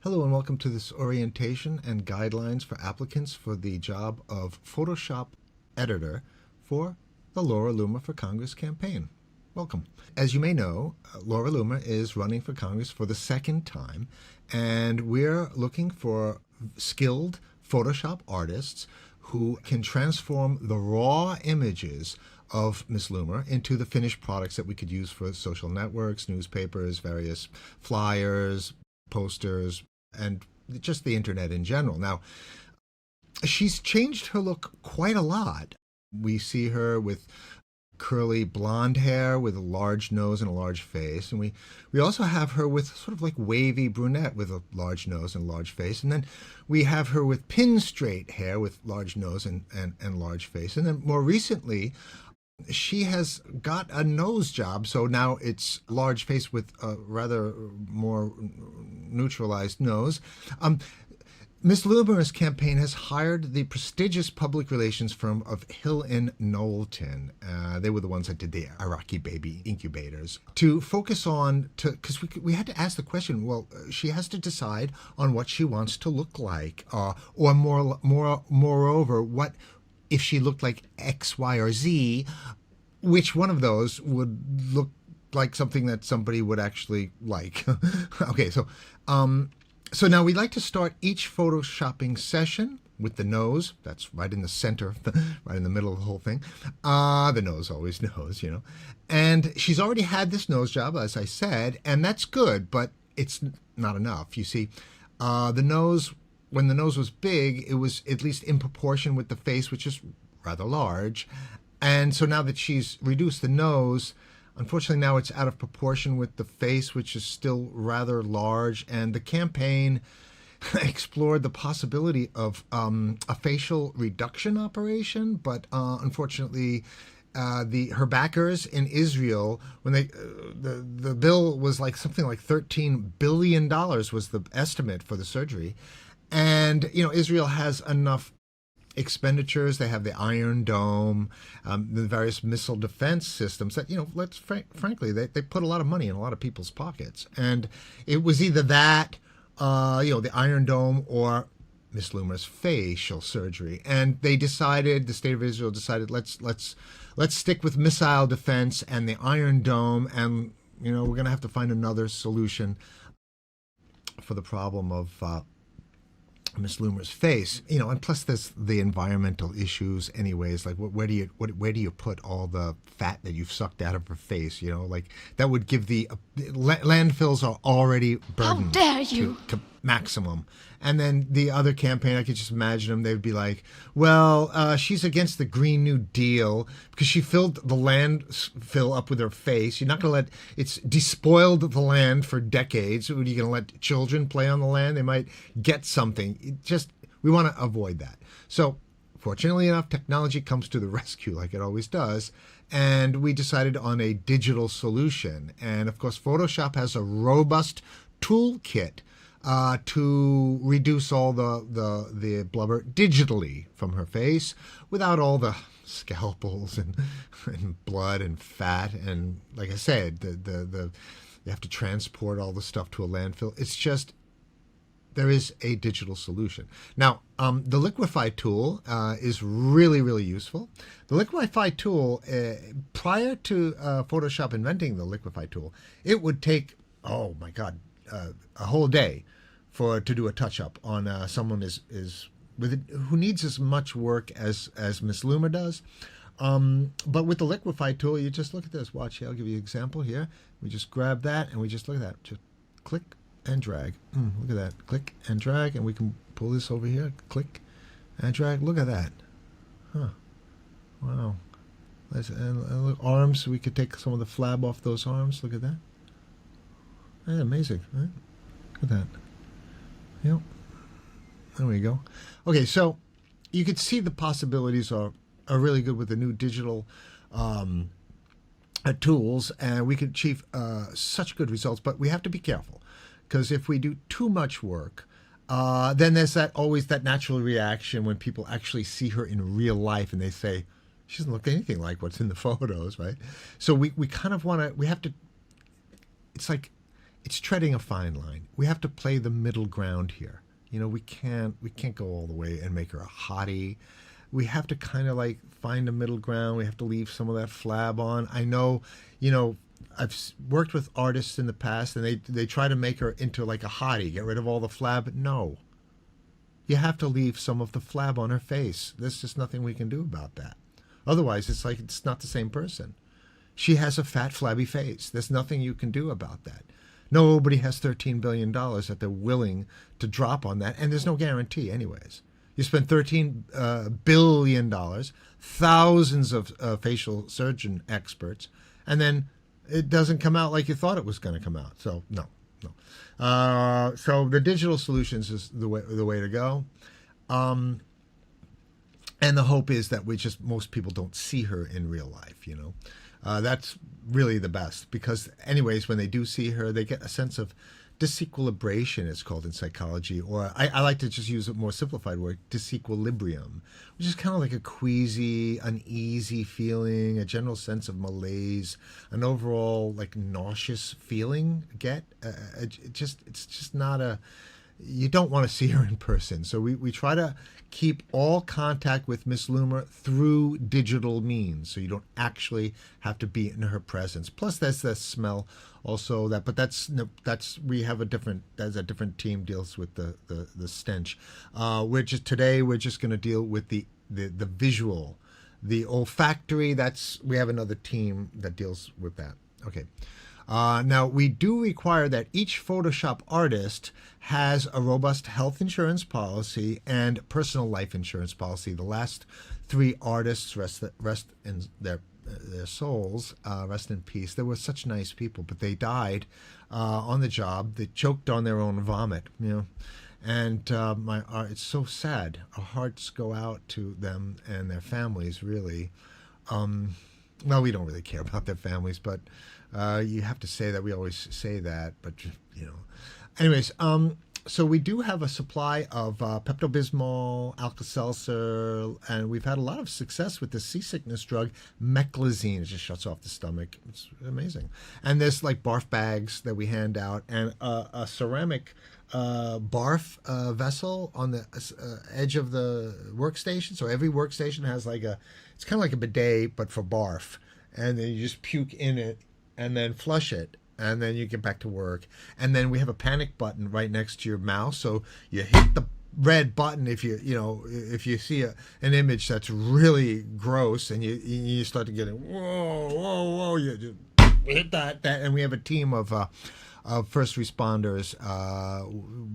Hello and welcome to this orientation and guidelines for applicants for the job of Photoshop editor for the Laura Loomer for Congress campaign. Welcome. As you may know, Laura Loomer is running for Congress for the second time, and we're looking for skilled Photoshop artists who can transform the raw images of Ms. Loomer into the finished products that we could use for social networks, newspapers, various flyers, posters, and just the internet in general. Now, she's changed her look quite a lot. We see her with curly blonde hair with a large nose and a large face. And we also have her with sort of like wavy brunette with a large nose and a large face. And then we have her with pin straight hair with large nose and large face. And then more recently, she has got a nose job, so now it's large face with a rather more neutralized nose. Ms. Loomer's campaign has hired the prestigious public relations firm of Hill and Knowlton. They were the ones that did the Iraqi baby incubators to focus on, because we had to ask the question, well, she has to decide on what she wants to look like, or moreover, what if she looked like X, Y, or Z, which one of those would look like something that somebody would actually like. Okay, so now we'd like to start each photoshopping session with the nose. That's right in the center, right in the middle of the whole thing. The nose always knows, you know. And she's already had this nose job, as I said, and that's good, but it's not enough. You see, the nose, when the nose was big, it was at least in proportion with the face, which is rather large. And so now that she's reduced the nose, unfortunately, now it's out of proportion with the face, which is still rather large. And the campaign explored the possibility of a facial reduction operation, but unfortunately, her backers in Israel, when the bill was like something like $13 billion was the estimate for the surgery, and Israel has enough expenditures. They have the Iron Dome, the various missile defense systems that, frankly, they put a lot of money in a lot of people's pockets. And it was either that, the Iron Dome, or Miss Loomer's facial surgery. And they decided, the state of Israel decided, let's stick with missile defense and the Iron Dome, and we're going to have to find another solution for the problem of Miss Loomer's face, and plus there's the environmental issues anyways, like where do you put all the fat that you've sucked out of her face, like that would give the landfills are already burdened. How dare you? To maximum. And then the other campaign, I could just imagine them, they'd be like, well, she's against the Green New Deal because she filled the landfill up with her face. You're not going to let, it's despoiled the land for decades. Are you going to let children play on the land? They might get something. We want to avoid that. So fortunately enough, technology comes to the rescue like it always does. And we decided on a digital solution. And of course, Photoshop has a robust toolkit to reduce all the blubber digitally from her face without all the scalpels and blood and fat. And like I said, you have to transport all the stuff to a landfill. It's just, there is a digital solution. Now, the Liquify tool is really, really useful. The Liquify tool, prior to Photoshop inventing the Liquify tool, it would take, oh my God, a whole day to do a touch-up on someone who needs as much work as Miss Loomer does. But with the Liquify tool, you just look at this. Watch here. I'll give you an example here. We just grab that and we just look at that. Just click and drag. Look at that. Click and drag, and we can pull this over here. Click and drag. Look at that. Huh. Wow. And look, arms. We could take some of the flab off those arms. Look at that. Yeah, amazing, right? Look at that. Yep. There we go. Okay, so you could see the possibilities are really good with the new digital tools, and we could achieve such good results. But we have to be careful, because if we do too much work, then there's always that natural reaction when people actually see her in real life and they say, she doesn't look anything like what's in the photos, right? So we kind of want to, we have to, it's like, it's treading a fine line. We have to play the middle ground here. We can't go all the way and make her a hottie. We have to kind of like find a middle ground. We have to leave some of that flab on. I know, I've worked with artists in the past, and they try to make her into like a hottie, get rid of all the flab. No, you have to leave some of the flab on her face. There's just nothing we can do about that. Otherwise, it's like it's not the same person. She has a fat, flabby face. There's nothing you can do about that. Nobody has $13 billion that they're willing to drop on that, and there's no guarantee anyways. You spend $13 billion, thousands of facial surgeon experts, and then it doesn't come out like you thought it was going to come out. So, no. So the digital solutions is the way to go. And the hope is that most people don't see her in real life, That's really the best, because anyways, when they do see her, they get a sense of disequilibration, it's called in psychology, or I like to just use a more simplified word, disequilibrium, which is kind of like a queasy, uneasy feeling, a general sense of malaise, an overall like nauseous feeling. It's just not you don't want to see her in person. So we try to keep all contact with Miss Loomer through digital means, so you don't actually have to be in her presence. Plus, there's the smell also but we have a different team deals with the stench. We're just going to deal with the visual, the olfactory. We have another team that deals with that. Okay. Now, we do require that each Photoshop artist has a robust health insurance policy and personal life insurance policy. The last three artists, rest in their souls, rest in peace. They were such nice people, but they died on the job. They choked on their own vomit, And it's so sad. Our hearts go out to them and their families, really. Well, we don't really care about their families, but you have to say that. We always say that, but Anyways, so we do have a supply of Pepto-Bismol, Alka-Seltzer, and we've had a lot of success with the seasickness drug Meclizine. It just shuts off the stomach. It's amazing. And there's like barf bags that we hand out, and a ceramic barf vessel on the edge of the workstation. So every workstation has it's kind of like a bidet, but for barf. And then you just puke in it and then flush it. And then you get back to work. And then we have a panic button right next to your mouse. So you hit the red button if you see an image that's really gross, and you start to get it. Whoa! You just hit that, and we have a team of first responders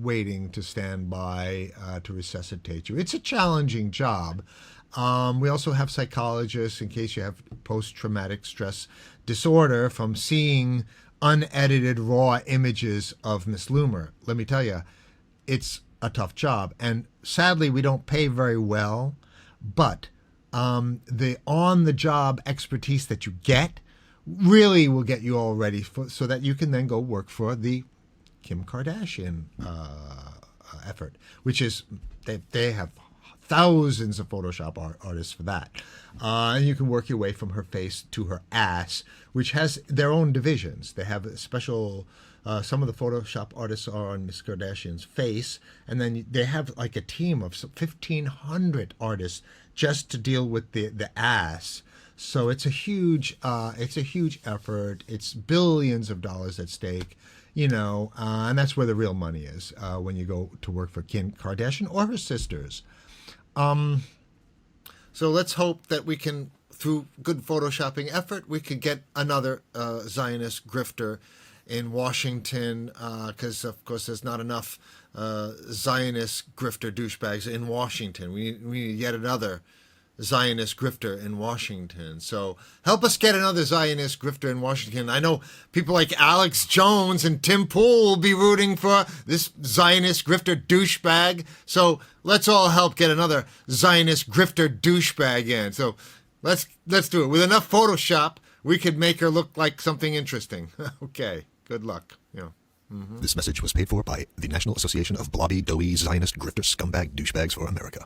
waiting to stand by to resuscitate you. It's a challenging job. We also have psychologists in case you have post-traumatic stress disorder from seeing unedited raw images of Miss Loomer. Let me tell you, it's a tough job, and sadly we don't pay very well, but the on-the-job expertise that you get really will get you all ready so that you can then go work for the Kim Kardashian effort, which is they have thousands of Photoshop artists for that. And you can work your way from her face to her ass, which has their own divisions. They have a special, some of the Photoshop artists are on Miss Kardashian's face, and then they have like a team of 1,500 artists just to deal with the ass. So it's a huge effort. It's billions of dollars at stake, and that's where the real money is when you go to work for Kim Kardashian or her sisters. So let's hope that we can, through good photoshopping effort, we could get another Zionist grifter in Washington, because of course there's not enough Zionist grifter douchebags in Washington. We need yet another Zionist grifter in Washington. So help us get another Zionist grifter in Washington. I know people like Alex Jones and Tim Pool will be rooting for this Zionist grifter douchebag. So let's all help get another Zionist grifter douchebag in. So let's do it. With enough Photoshop, we could make her look like something interesting. Okay, good luck. This message was paid for by the National Association of Blobby, Doughy, Zionist, Grifter, Scumbag, Douchebags for America.